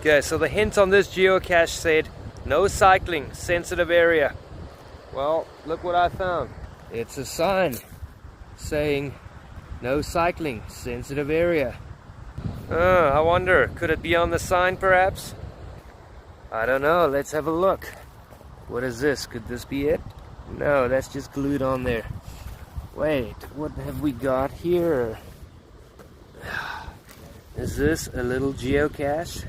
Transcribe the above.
Okay, so the hint on this geocache said, no cycling, sensitive area. Well, look what I found. It's a sign saying, no cycling, sensitive area. I wonder, could it be on the sign perhaps? I don't know, let's have a look. What is this? Could this be it? No, that's just glued on there. Wait, what have we got here? Is this a little geocache?